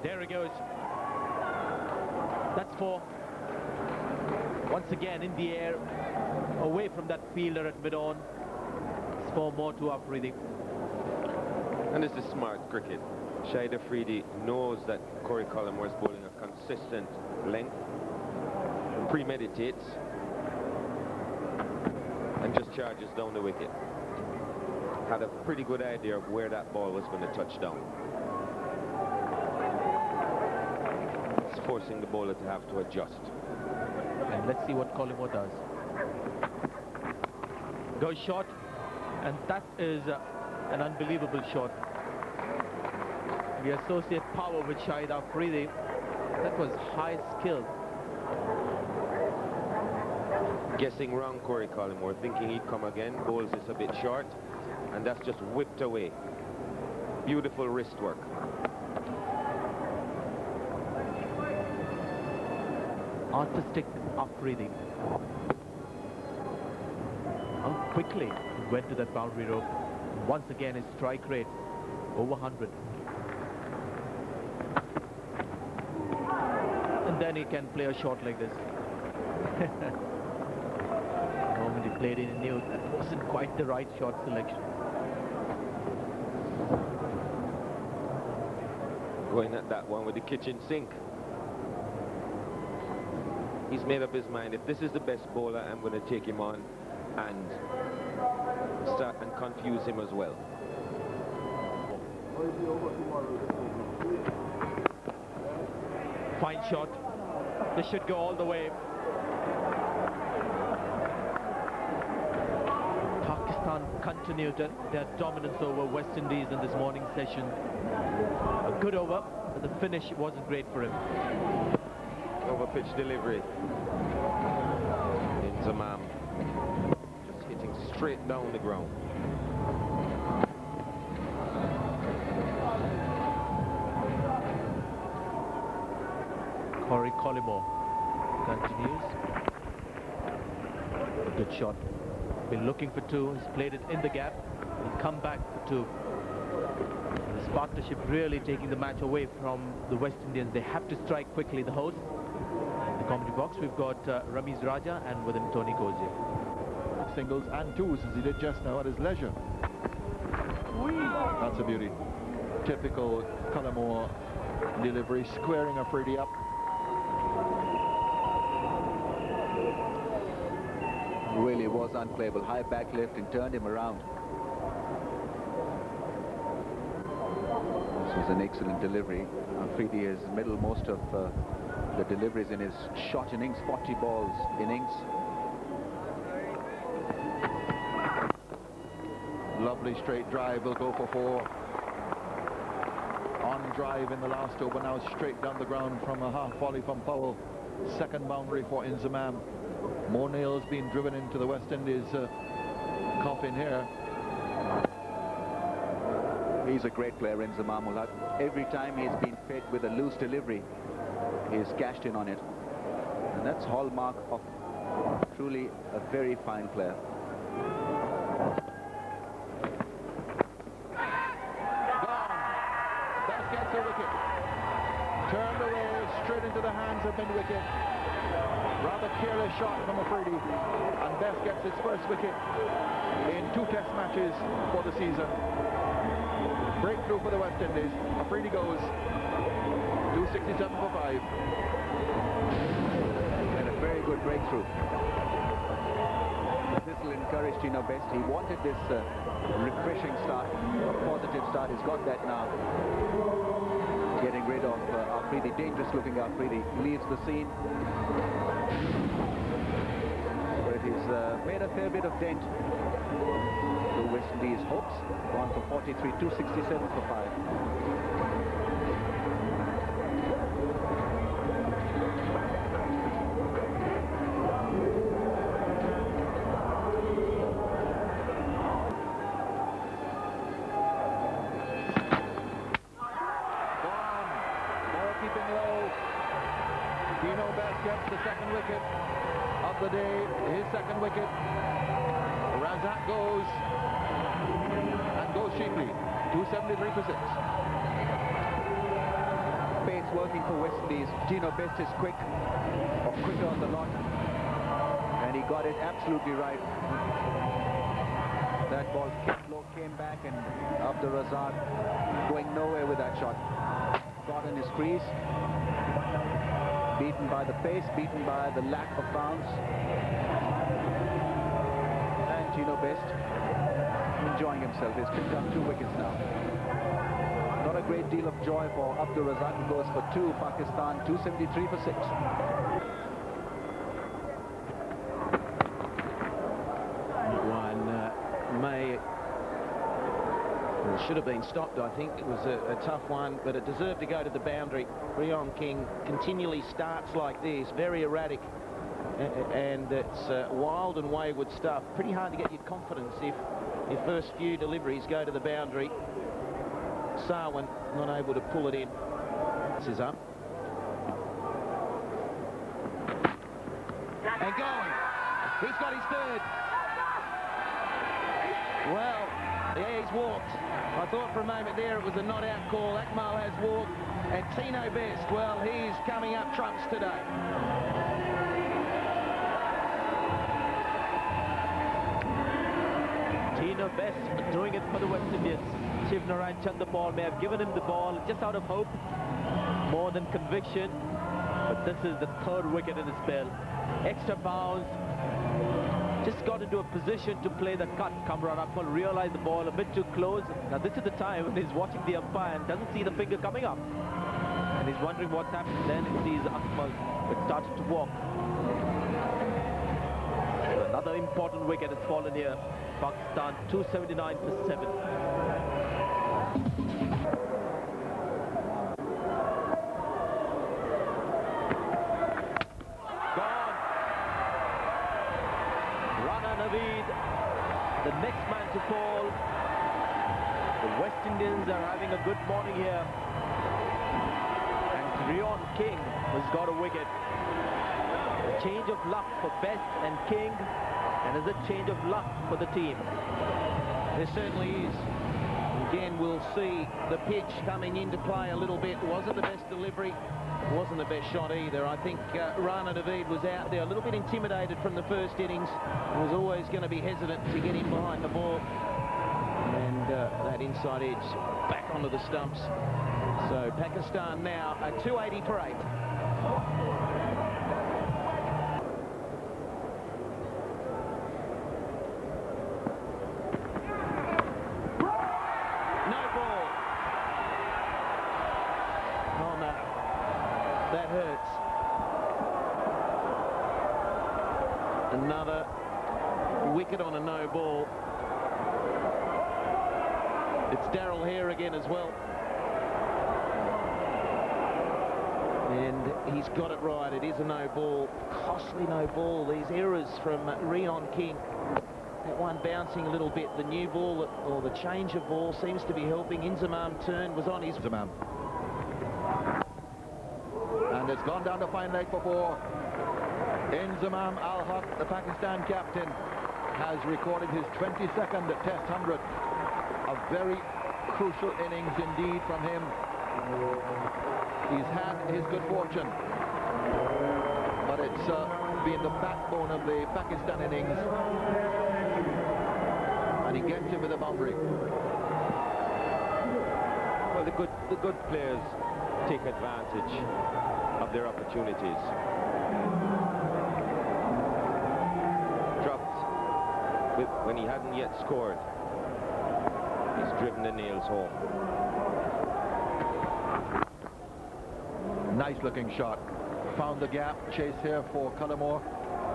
There he goes. That's 4. Once again in the air, away from that fielder at mid-on. It's 4 more to Afridi. And this is smart cricket. Shahid Afridi knows that Corey Collymore is bowling a consistent length, premeditates, and just charges down the wicket. Had a pretty good idea of where that ball was going to touch down. It's forcing the bowler to have to adjust. And let's see what Collymore does. Goes short, and that is an unbelievable shot. We associate power with Shahid Afridi. That was high skill. Guessing wrong, Corey Collymore, thinking he'd come again, bowls this a bit short, and that's just whipped away. Beautiful wrist work. Artistic Afridi. How quickly he went to that boundary rope. Once again his strike rate over 100. And then he can play a shot like this. The moment he played in, he knew that wasn't quite the right shot selection. Going at that one with the kitchen sink. He's made up his mind, if this is the best bowler, I'm going to take him on and start and confuse him as well. Fine shot. This should go all the way. Pakistan continued their dominance over West Indies in this morning session. A good over, but the finish wasn't great for him. Over pitch delivery. Inzamam just hitting straight down the ground. Corey Collymore continues. A good shot. Been looking for 2. He's played it in the gap. He'll come back for 2. This partnership really taking the match away from the West Indians. They have to strike quickly, the hosts. In the commentary box, we've got Ramiz Raja and with him Tony Cozier. Singles and 2s as he did just now at his leisure. That's a beauty. Typical Collymore delivery, squaring Afridi up. Really was unplayable. High back lift and turned him around. This was an excellent delivery. Afridi has middle most of the deliveries in his shot innings, 40 balls innings. Lovely straight drive, will go for 4. On drive in the last over, now straight down the ground from a half volley from Powell. Second boundary for Inzamam. More nails being driven into the West Indies coffin here. He's a great player, Inzamam. Every time he's been fed with a loose delivery, he's cashed in on it. And that's hallmark of truly a very fine player. That gets a wicket. Turned away, straight into the hands of mid-wicket. Rather careless shot from Afridi, and Best gets his first wicket in 2 test matches for the season. Breakthrough for the West Indies. Afridi goes 267 for 5. And a very good breakthrough. This will encourage Best. He wanted this refreshing start, a positive start. He's got that now. Getting rid of Afridi, dangerous looking Afridi, leaves the scene. But he's made a fair bit of dent. The West Indies hopes, gone for 43, 267 for 5. Gets the second wicket of the day, his second wicket. Razak goes and goes cheaply. 273 for 6. Pace working for West Indies. Tino Best is quick, or quicker on the lot, and he got it absolutely right. That ball kicked low, came back, and Abdur Razak going nowhere with that shot. Caught in his crease, beaten by the pace, beaten by the lack of bounce. And Tino Best enjoying himself. He's picked up 2 wickets now. Not a great deal of joy for Abdur Razak, who goes for 2. Pakistan 273 for 6. Should have been stopped, I think. It was a tough one, but it deserved to go to the boundary. Rion King continually starts like this, very erratic, and it's wild and wayward stuff. Pretty hard to get your confidence if your first few deliveries go to the boundary. Sarwan not able to pull it in. This is up. And going. He's got his third. Well, yeah, he's walked. I thought for a moment there it was a not-out call. Akmal has walked. And Tino Best, well, he's coming up trumps today. Tino Best doing it for the West Indians. Shiv Narayan Chanderpaul may have given him the ball just out of hope, more than conviction. But this is the 3rd wicket in the spell. Extra bounce. Just got into a position to play the cut. Kamran Akmal realized the ball a bit too close. Now this is the time when he's watching the umpire and doesn't see the finger coming up. And he's wondering what's happened. Then he sees Akmal, it started to walk. Another important wicket has fallen here. Pakistan 279 for 7. The next man to fall. The West Indians are having a good morning here. And Rion King has got a wicket. A change of luck for Best and King, and is a change of luck for the team. There certainly is. Again, we'll see the pitch coming into play a little bit. Wasn't the best delivery. Wasn't the best shot either. I think Rana Naveed was out there a little bit intimidated from the first innings. He was always going to be hesitant to get in behind the ball. And that inside edge back onto the stumps. So Pakistan now a 280 for 8. No ball. Oh no. That hurts. Another wicket on a no ball. It's Darrell Hare again as well. And he's got it right. It is a no ball. Costly no ball. These errors from Rion King. That one bouncing a little bit. The new ball, or the change of ball, seems to be helping. Inzamam turn was on his... Inzamam. And it's gone down to fine leg for 4. Inzamam Al-Haq, the Pakistan captain, has recorded his 22nd Test 100. A very crucial innings indeed from him. He's had his good fortune, but it's been the backbone of the Pakistan innings. And he gets it with a boundary. Well, the good players take advantage of their opportunities. Dropped when he hadn't yet scored. He's driven the nails home. Nice looking shot. Found the gap. Chase here for Cullimore.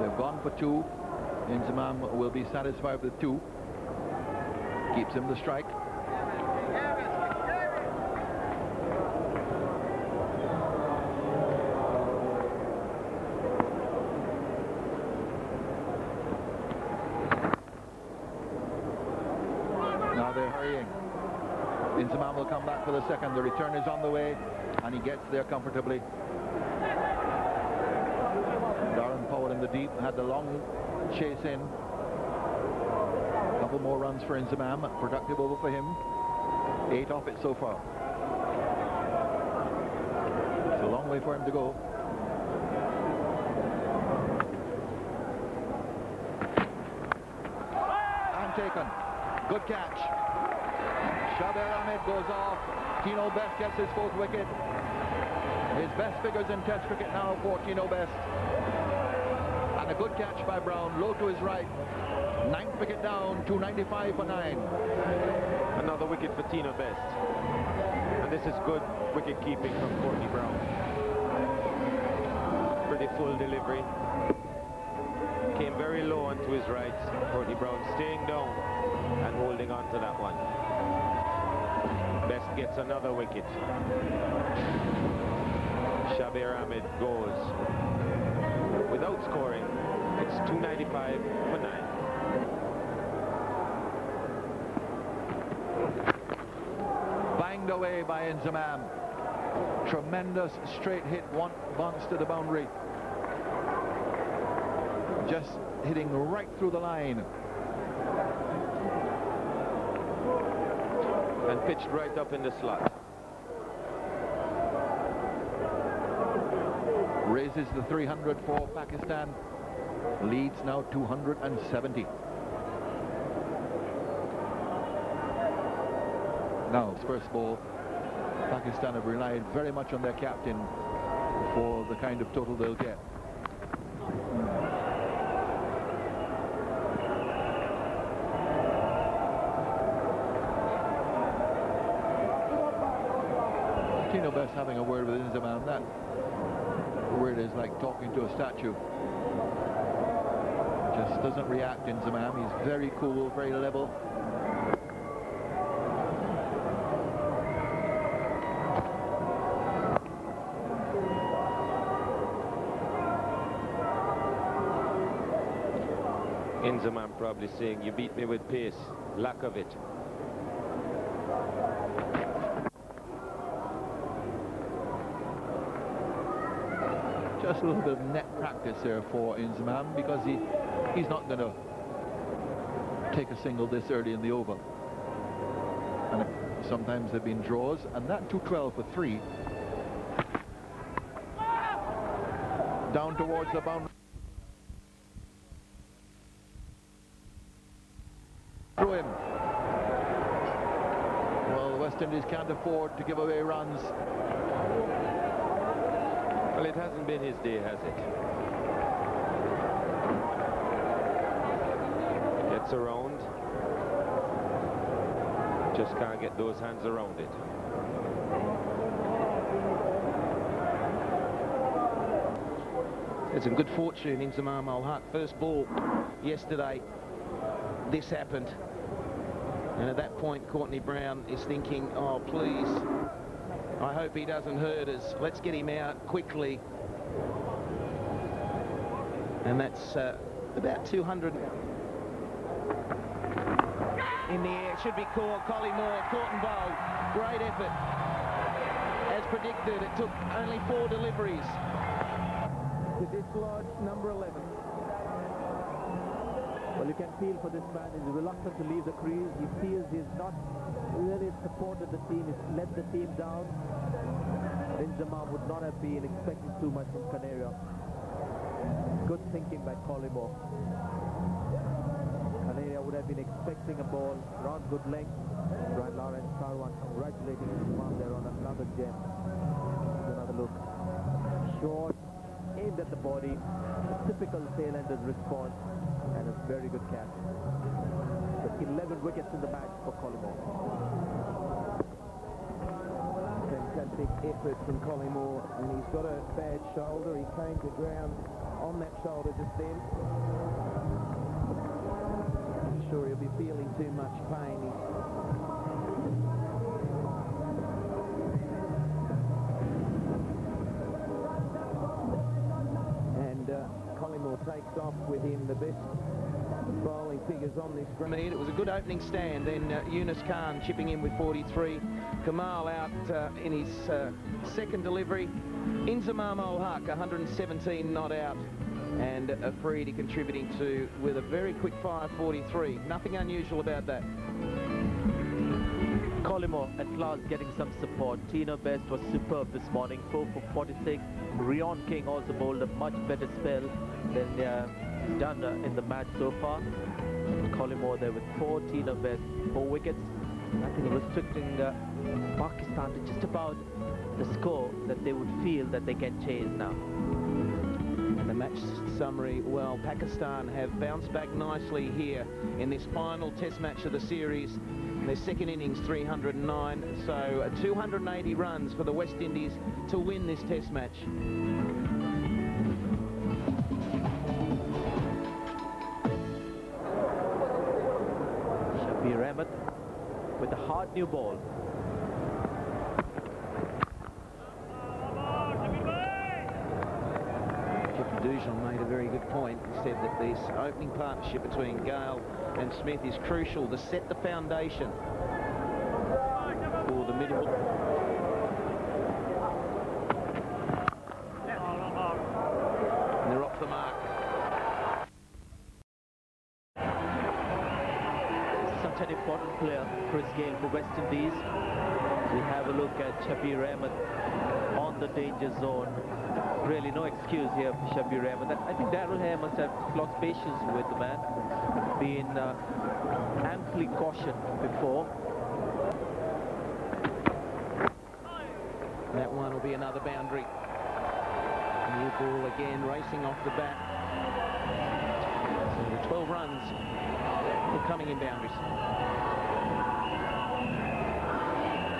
They've gone for 2. Inzamam will be satisfied with 2. Keeps him the strike. Now they're hurrying. Inzamam will come back for the second. The return is on the way, and he gets there comfortably. Darren Powell in the deep had the long chase in. A couple more runs for Inzamam. Productive over for him. 8 off it so far. way for him to go. And taken. Good catch. Shabir Ahmed goes off. Tino Best gets his 4th wicket. His best figures in Test cricket now for Tino Best. And a good catch by Brown, low to his right. 9th wicket down, 295 for 9. Another wicket for Tino Best. And this is good wicket keeping from Courtney Brown. Pretty full delivery. Came very low onto his right. Courtney Brown staying down and holding on to that one. Best gets another wicket. Shabir Ahmed goes without scoring. It's 295 for 9. Banged away by Inzamam. Tremendous straight hit, one bounce to the boundary. Just hitting right through the line. And pitched right up in the slot. Raises the 300 for Pakistan. Leads now 270. Now, first ball, Pakistan have relied very much on their captain for the kind of total they'll get. Tino Best having a word with Inzamam. That word is like talking to a statue. Just doesn't react, Inzamam. He's very cool, very level. Inzamam probably saying, you beat me with pace, lack of it. Just a little bit of net practice there for Inzamam, because he's not going to take a single this early in the over. And sometimes there have been draws, and that 212 for 3. Down towards the boundary. Through him. Well, the West Indies can't afford to give away runs. Well, it hasn't been his day, has it? Gets around. Just can't get those hands around it. It's some good fortune in Inzamam ul Haq. First ball yesterday, this happened. And at that point, Courtney Brown is thinking, oh, please, I hope he doesn't hurt us. Let's get him out quickly. And that's about 200. In the air, should be called. Collymore, caught and bowled. Great effort. As predicted, it took only 4 deliveries to dislodge number 11. Well, you can feel for this man. He's reluctant to leave the crease. He feels he's not really supported the team. He's let the team down. Inzamam would not have been expecting too much from Canaria. Good thinking by Collymore. Canaria would have been expecting a ball around good length. Brian Lawrence Sarwan congratulating Inzamam there on another gem. Another look. Short, aimed at the body. A typical tail-ender's response. And a very good catch. So 11 wickets in the match for Collymore. Fantastic effort from Collymore, and he's got a bad shoulder. He came to ground on that shoulder just then. I'm sure he'll be feeling too much pain. Collymore takes off with him the best bowling figures on this ground. It was a good opening stand, then Yunus Khan chipping in with 43. Kamal out in his second delivery. Inzamam ul Haq 117 not out, and Afridi contributing to with a very quick fire 43. Nothing unusual about that. Collymore at last getting some support. Tino Best was superb this morning, 4 for 46. Rion King also bowled a much better spell than he's done in the match so far. Collymore there with 4, Tino Best 4 wickets. I think restricting Pakistan to just about the score that they would feel that they can chase now. And the match summary, well, Pakistan have bounced back nicely here in this final test match of the series. Their second innings 309, so 280 runs for the West Indies to win this test match. Shabir Ahmed with a hard new ball. Dujon made a very good point. He said that this opening partnership between Gale and Smith is crucial to set the foundation for the middle. And they're off the mark. Such an important player, Chris Gale, for West Indies. We have a look at Shabir Ahmed on the danger zone. Really no excuse here for Shabir Ahmed. I think Darrell Hare must have lost patience with the man. Been amply cautioned before. That one will be another boundary. New ball again, racing off the bat. So the 12 runs are coming in boundaries.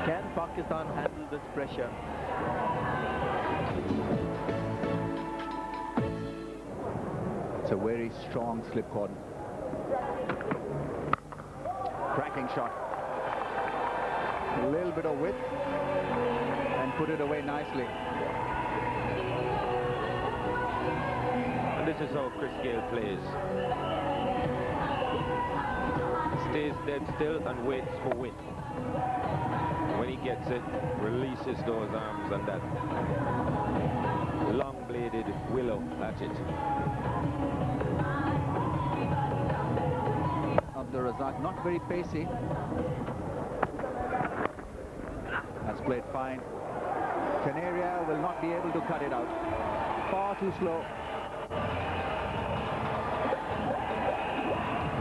Can Pakistan handle this pressure? It's a very strong slip cordon. Cracking shot. A little bit of width and put it away nicely. And this is how Chris Gale plays. Stays dead still and waits for width. When he gets it, releases those arms and that long-bladed willow at it. Abdur Razak, not very pacey. That's played fine. Canaria will not be able to cut it out. Far too slow.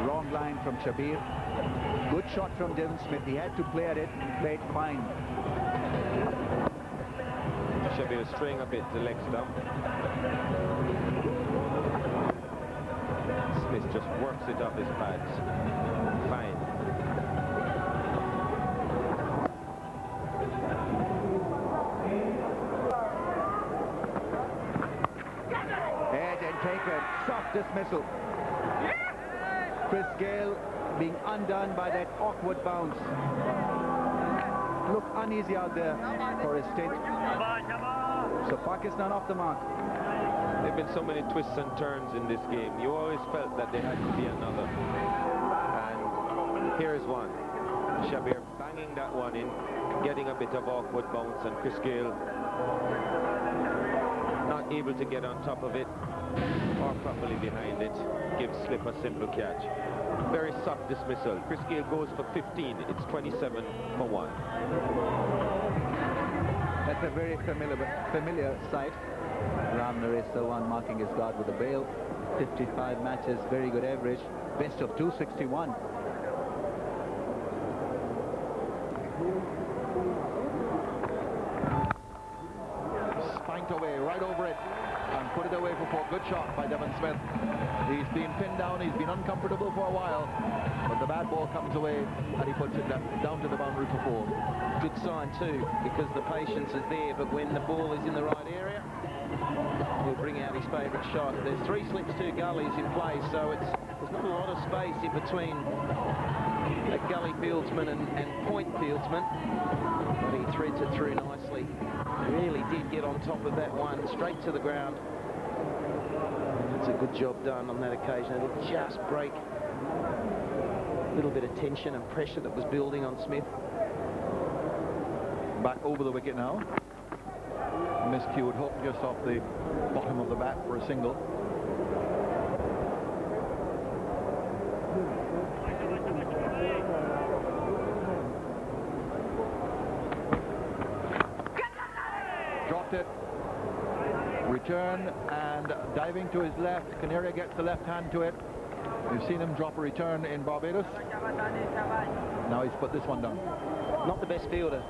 Wrong line from Shabir. Good shot from Devon Smith. He had to play at it. Played fine. Shabir straying a bit, the legs down. Smith just works it off his pads. Fine. Edge and take a soft dismissal. Chris Gale being undone by that awkward bounce. Looked uneasy out there for a stint. So Pakistan off the mark. There have been so many twists and turns in this game. You always felt that there had to be another. And here's one. Shabir banging that one in, getting a bit of awkward bounce, and Chris Gale not able to get on top of it or properly behind it. Gives Slip a simple catch. Very soft dismissal. Chris Gale goes for 15. It's 27 for 1. That's a very familiar sight. Ram Naresh Sawan marking his guard with a bail. 55 matches, very good average. Best of 261. Spanked away, right over it, and put it away for 4. Good shot by Devon Smith. He's been pinned down, he's been uncomfortable for a while, but the bad ball comes away and he puts it down to the boundary for 4. Good sign too, because the patience is there, but when the ball is in the right area, he'll bring out his favourite shot. There's 3 slips, 2 gullies in place, so there's not a lot of space in between a gully fieldsman and point fieldsman, but he threads it through nicely. Really did get on top of that one, straight to the ground. That's a good job done on that occasion. It'll just break a little bit of tension and pressure that was building on Smith. Back over the wicket now. Miscued hook just off the bottom of the bat for a single. left it. Return and diving to his left. Canaria gets the left hand to it. We've seen him drop a return in Barbados. Now he's put this one down. Not the best fielder,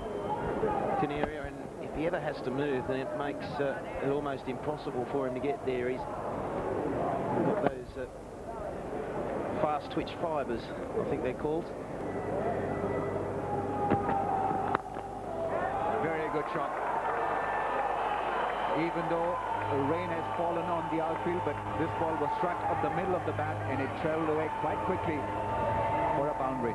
Canaria, and if he ever has to move, then it makes it almost impossible for him to get there. He's got those fast twitch fibres, I think they're called. Very good shot. Even though rain has fallen on the outfield, but this ball was struck up the middle of the bat and it traveled away quite quickly for a boundary.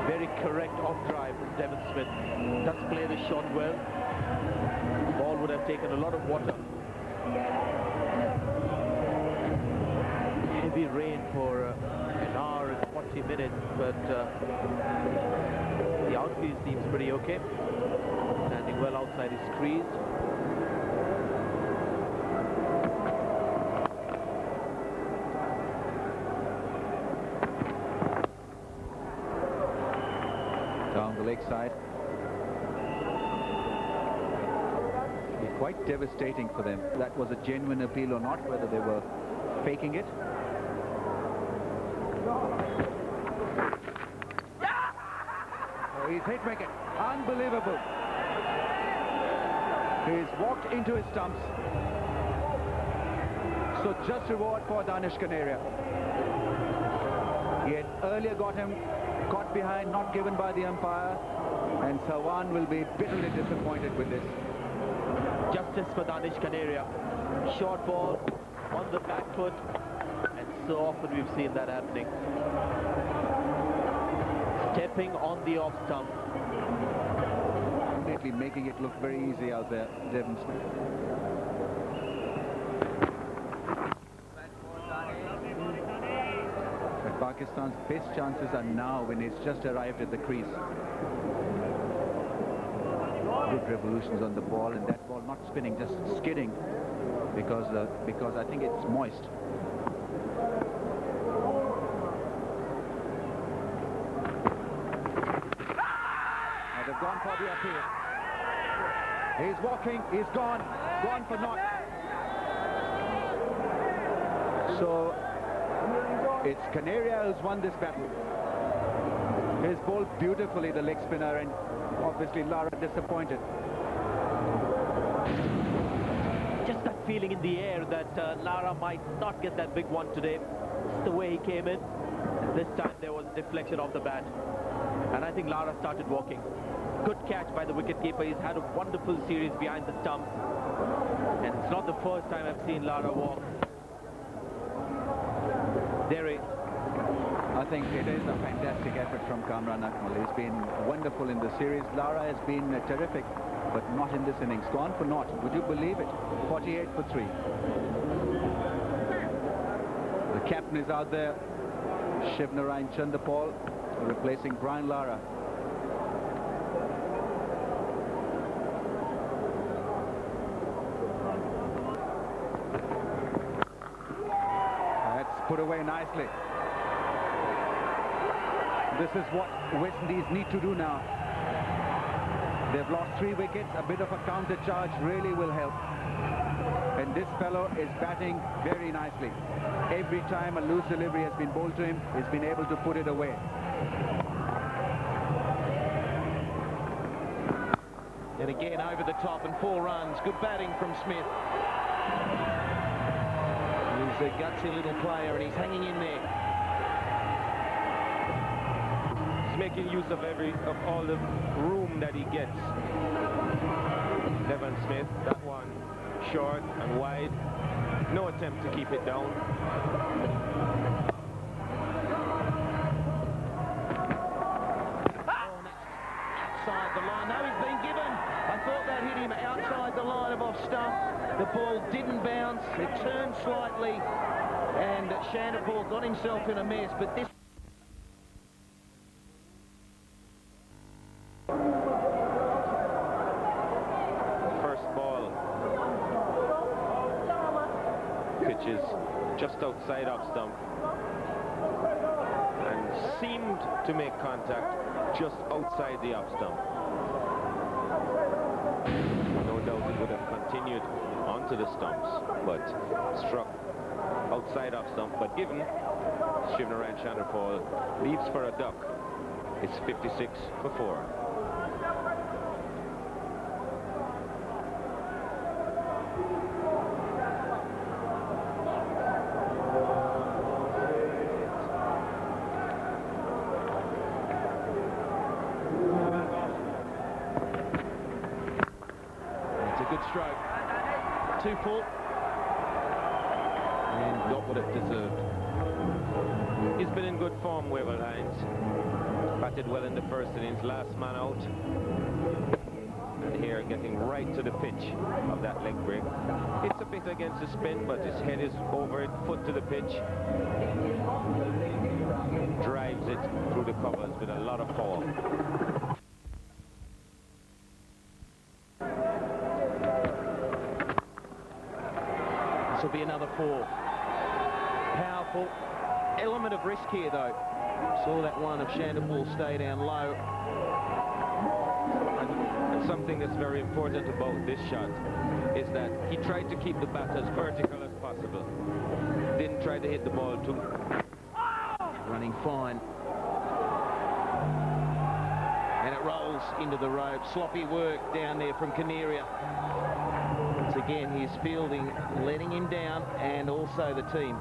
Very correct off drive from Devon Smith. Does play the shot well. Ball would have taken a lot of water. Heavy rain for an hour and 40 minutes, but the outfield seems pretty okay. Standing well outside his crease. Down the leg side. Be quite devastating for them. That was a genuine appeal or not, whether they were faking it. Oh, he's hit wicket. Unbelievable. He's walked into his stumps. So just reward for Danish Canaria. He had earlier got him caught behind, not given by the umpire, and Sawan will be bitterly disappointed with this. Justice for Danish Canaria. Short ball on the back foot, and so often we've seen that happening. Stepping on the off stump. Definitely making it look very easy out there, Devon Smith. But Pakistan's best chances are now when he's just arrived at the crease. Good revolutions on the ball, and that ball not spinning, just skidding because I think it's moist. Now they've gone for the appeal. He's walking, he's gone for naught. So it's Canaria who's won this battle. He's bowled beautifully, the leg spinner, and obviously Lara disappointed. Just that feeling in the air that Lara might not get that big one today. It's the way he came in. And this time there was a deflection of the bat. And I think Lara started walking. Good catch by the wicketkeeper. He's had a wonderful series behind the stumps. And it's not the first time I've seen Lara walk. Derry. I think it is a fantastic effort from Kamran Akmal. He's been wonderful in the series. Lara has been terrific, but not in this innings. Gone for naught. Would you believe it? 48 for 3. The captain is out there. Shivnarayan Chandapal replacing Brian Lara. That's put away nicely. This is what West Indies need to do now. They've lost 3 wickets. A bit of a counter charge really will help. And this fellow is batting very nicely. Every time a loose delivery has been bowled to him, he's been able to put it away. And again over the top and 4 runs. Good batting from Smith. He's a gutsy little player and he's hanging in there. Making use of all the room that he gets. Devon Smith, that one short and wide. No attempt to keep it down. Outside the line. No, he's been given. I thought that hit him outside the line of off stump. The ball didn't bounce. It turned slightly, and Chandapal got himself in a mess. But this. Is just outside off stump and seemed to make contact just outside the off stump. No doubt it would have continued onto the stumps, but struck outside off stump. But given Shivnaran Chanderpaul leaves for a duck, it's 56 for 4. Stroke. 2 full. And got what it deserved. He's been in good form, Wavell Hines. Batted well in the first innings, last man out. And here getting right to the pitch of that leg break. It's a bit against the spin, but his head is over it, foot to the pitch. Drives it through the covers with a lot of power. This will be another 4. Powerful. Element of risk here, though. Saw that one of Chanderpaul stay down low. And something that's very important about this shot is that he tried to keep the bat as vertical as possible. Didn't try to hit the ball too. Running fine. And it rolls into the rope. Sloppy work down there from Canaria. Once again, his fielding letting him down, and also the team.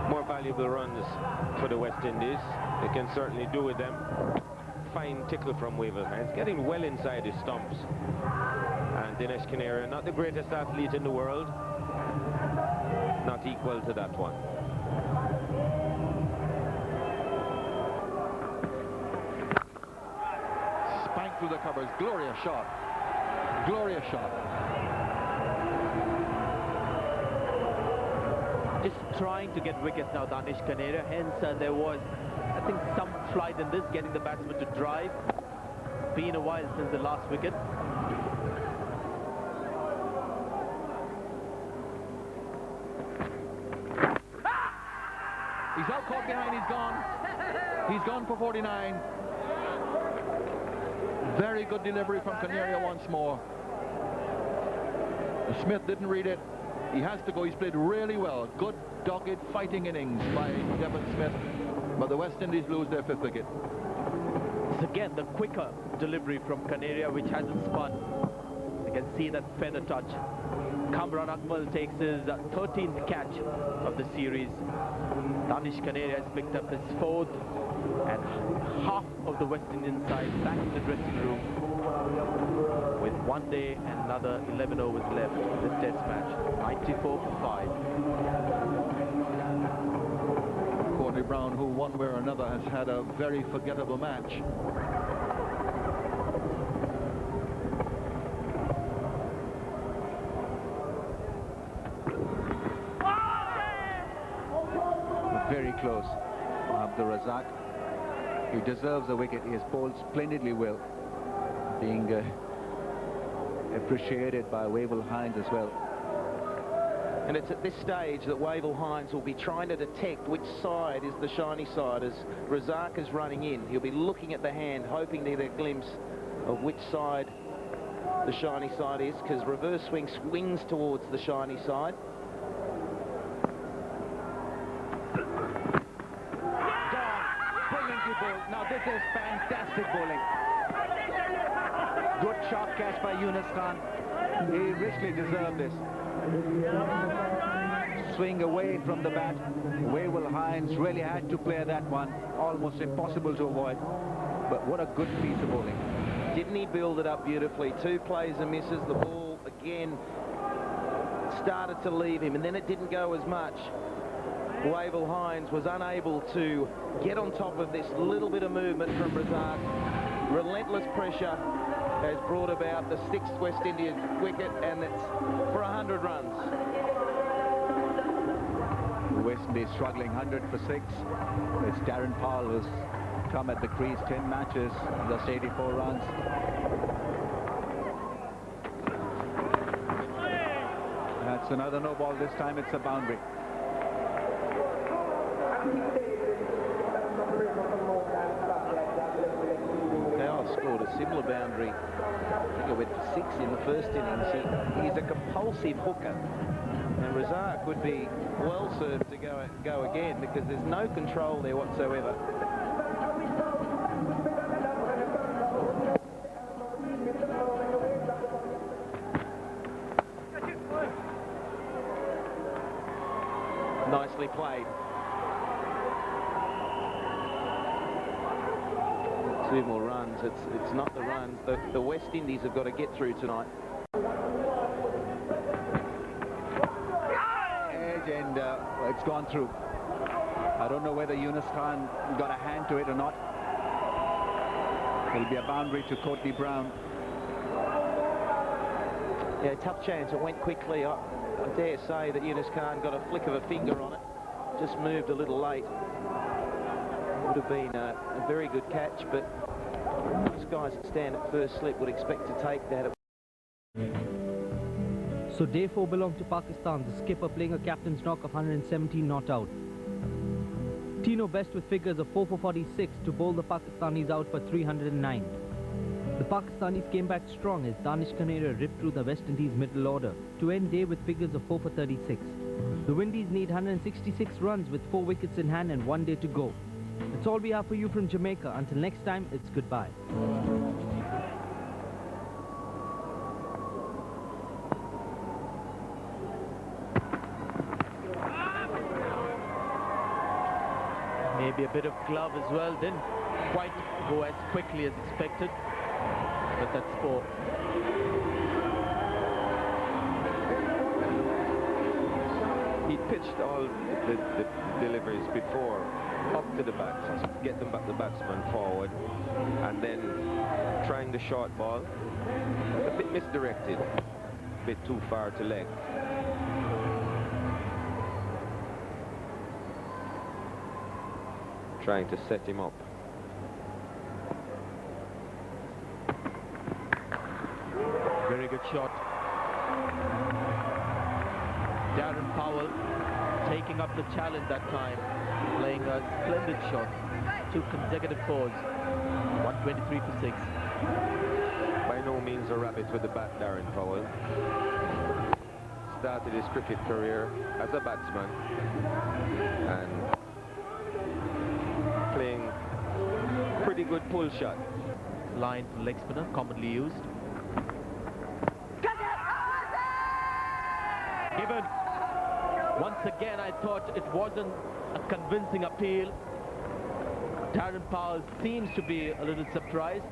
More valuable runs for the West Indies. They can certainly do with them. Fine tickle from Wavell Hines, getting well inside his stumps. And Dinesh Canaria, not the greatest athlete in the world, not equal to that one. Spanked through the covers. Glorious shot. Glorious shot. Just trying to get wickets now, Danish Canaria. Hence, there was, I think, some flight in this, getting the batsman to drive. Been a while since the last wicket. He's out caught behind. He's gone. He's gone for 49. Very good delivery from Canaria once more. Smith didn't read it. He has to go. He's played really well. Good, dogged, fighting innings by Devon Smith. But the West Indies lose their 5th wicket. It's again the quicker delivery from Canaria, which hasn't spun. You can see that feather touch. Kamran Akmal takes his 13th catch of the series. Danish Canaria has picked up his 4th, and half of the West Indian side back in the dressing room with 1 day and another 11 overs left in this test match. 94 for 5. Courtney Brown, who one way or another has had a very forgettable match. Very close. Abdur Razak. He deserves a wicket. He has bowled splendidly well. Being appreciated by Wavell Hines as well. And it's at this stage that Wavell Hines will be trying to detect which side is the shiny side. As Razak is running in, he'll be looking at the hand, hoping to get a glimpse of which side the shiny side is, because reverse swing swings towards the shiny side. Brilliantly bowled. Now this is fantastic bowling. Good sharp catch by Yunus Khan. He richly deserved this. Swing away from the bat. Wavell Hines really had to play that one. Almost impossible to avoid. But what a good piece of bowling. Didn't he build it up beautifully? 2 plays and misses. The ball again started to leave him, and then it didn't go as much. Wavell Hines was unable to get on top of this little bit of movement from Razak. Relentless pressure has brought about the 6th West Indian wicket, and it's for 100 runs. West Indies struggling 100 for 6. It's Darren Powell who's come at the crease 10 matches, just 84 runs. That's another no ball. This time it's a boundary. smaller boundary. I think it went for 6 in the first innings. He's a compulsive hooker. And Razak would be well served to go again because there's no control there whatsoever. Nicely played. 2 more runs. It's not the runs. The West Indies have got to get through tonight. Edge and it's gone through. I don't know whether Yunus Khan got a hand to it or not. It'll be a boundary to Courtney Brown. Yeah, tough chance. It went quickly. I dare say that Yunus Khan got a flick of a finger on it. Just moved a little late. Would have been a very good catch, but most guys that stand at first slip would expect to take that. So day 4 belonged to Pakistan, the skipper playing a captain's knock of 117 not out. Tino Best with figures of 4 for 46 to bowl the Pakistanis out for 309. The Pakistanis came back strong as Danish Kanera ripped through the West Indies middle order to end day with figures of 4 for 36. The Windies need 166 runs with 4 wickets in hand and 1 day to go. That's all we have for you from Jamaica. Until next time, it's goodbye. Maybe a bit of glove as well. Didn't quite go as quickly as expected. But that's 4. He pitched all the deliveries before up to the bats, get the batsman forward, and then trying the short ball, a bit misdirected, a bit too far to leg. Trying to set him up. Very good shot. Darren Powell taking up the challenge that time, playing a splendid shot. 2 consecutive 4s, 123 for 6. By no means a rabbit with the bat, Darren Powell. Started his cricket career as a batsman and playing pretty good pull shot. Line for leg spinner, commonly used. Given. Once again, I thought it wasn't a convincing appeal. Darren Powell seems to be a little surprised.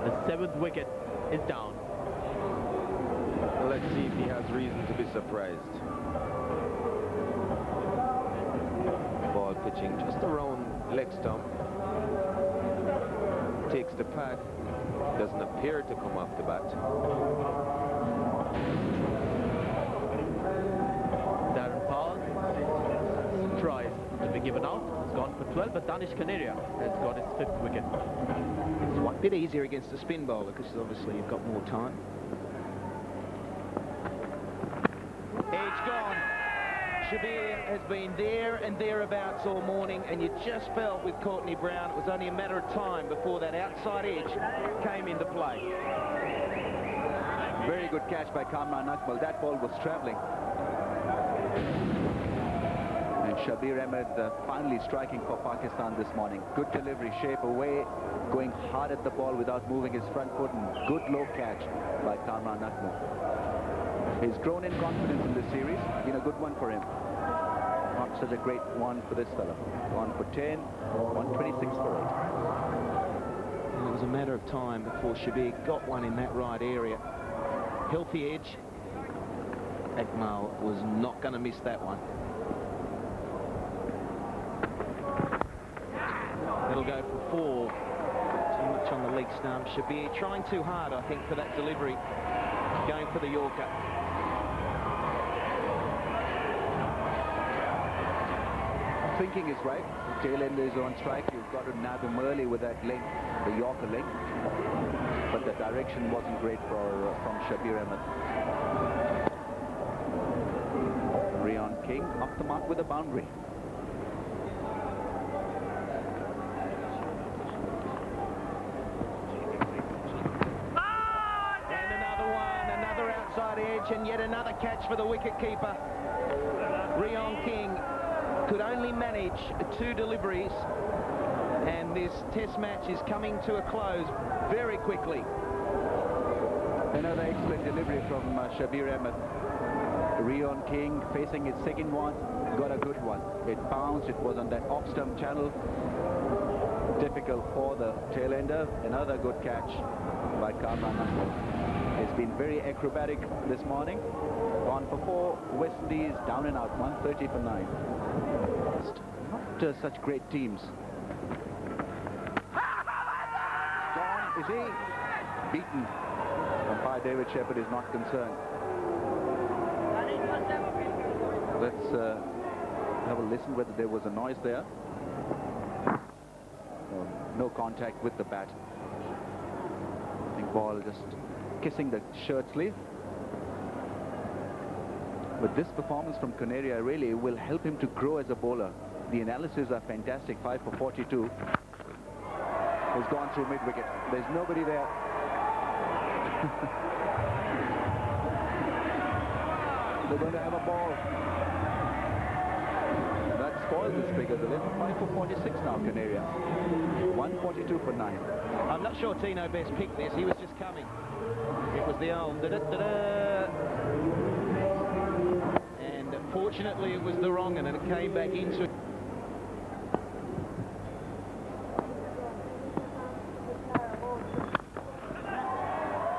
The 7th wicket is down. Let's see if he has reason to be surprised. Ball pitching just around leg stump. Takes the pad. Doesn't appear to come off the bat. Darren Powell tries to be given out. He's gone for 12, but Danish Kanera has got his 5th wicket. It's a bit easier against the spin bowler because obviously you've got more time. Edge gone. Shabir has been there and thereabouts all morning, and you just felt with Courtney Brown it was only a matter of time before that outside edge came into play. Very good catch by Kamran Akmal. That ball was travelling. And Shabir Ahmed finally striking for Pakistan this morning. Good delivery, shape away, going hard at the ball without moving his front foot, and good low catch by Kamran Akmal. He's grown in confidence in this series. Been a good one for him. Not such a great one for this fellow. 1 for 10, 126 for 8. And it was a matter of time before Shabir got one in that right area. Healthy edge. Akmal was not going to miss that one. It'll go for 4. Too much on the leg stump. Shabir trying too hard, I think, for that delivery. Going for the Yorker. Thinking is right. The tail end is on strike. You've got to nab him early with that link, the Yorker link. But the direction wasn't great from Shabir Ahmed. Rian King off the mark with a boundary. outside edge, and yet another catch for the wicket-keeper. Rion King could only manage 2 deliveries, and this test match is coming to a close very quickly. Another excellent delivery from Shabir Ahmed. Rion King facing his second one, got a good one. It bounced, it was on that off-stump channel. Difficult for the tail-ender. Another good catch by Kamran Ahmed. He's been very acrobatic this morning. Gone for 4, West Indies down and out, 130 for 9. Not such great teams. Gone, is he? Beaten. Umpire David Shepherd is not concerned. Let's have a listen whether there was a noise there. No contact with the bat. I think ball just kissing the shirt sleeve. But this performance from Canaria really will help him to grow as a bowler. The analyses are fantastic. 5 for 42. Has gone through mid-wicket. There's nobody there. They're going to have a ball. That spoils his figures a little. 5 for 46 now, Canaria. 142 for 9. I'm not sure Tino Best picked this. He was just coming. It was the old da-da-da-da. And fortunately it was the wrong one, and it came back into...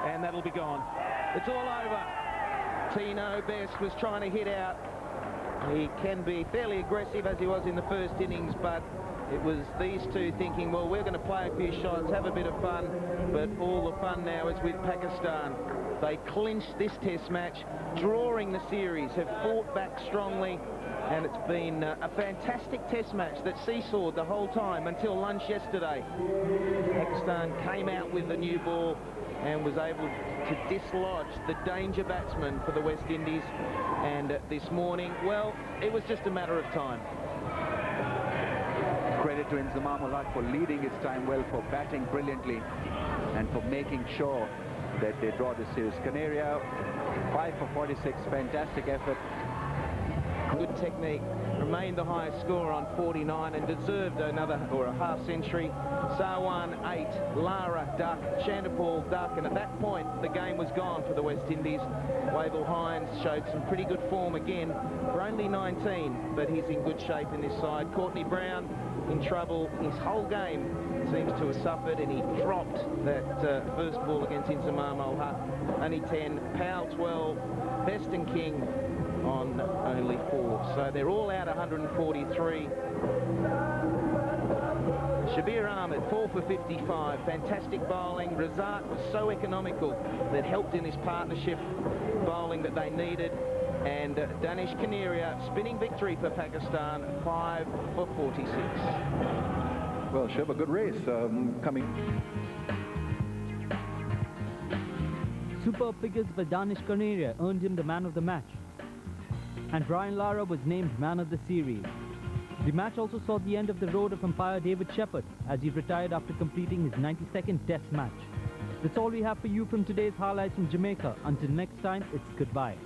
And that'll be gone. It's all over. Tino Best was trying to hit out. He can be fairly aggressive as he was in the first innings, but it was these two thinking, well, we're going to play a few shots, have a bit of fun, but all the fun now is with Pakistan. They clinched this test match, drawing the series, have fought back strongly, and it's been a fantastic test match that seesawed the whole time until lunch yesterday. Pakistan came out with the new ball and was able to dislodge the danger batsman for the West Indies, and this morning, well, it was just a matter of time. Credit to Inzamam ul Haq for leading his time well, for batting brilliantly, and for making sure that they draw the series. Canaria, 5 for 46, fantastic effort. Good technique, remained the highest score on 49 and deserved another, or a half century. Sarwan 8, Lara duck, Chandapal duck, and at that point the game was gone for the West Indies. Wavell Hines showed some pretty good form again for only 19, but he's in good shape in this side. Courtney Brown in trouble. His whole game seems to have suffered, and he dropped that first ball against Inzamam ul Haq. Only 10, Powell 12, Best and King on only 4. So they're all out 143. Shabir Ahmed, 4 for 55. Fantastic bowling. Razak was so economical that helped in this partnership bowling that they needed. And Danish Canaria, spinning victory for Pakistan, 5 for 46. Well, Shiv, a good race coming. Superb figures for Danish Canaria earned him the man of the match, and Brian Lara was named man of the series. The match also saw the end of the road of umpire David Shepherd as he retired after completing his 92nd test match. That's all we have for you from today's highlights from Jamaica. Until next time, it's goodbye.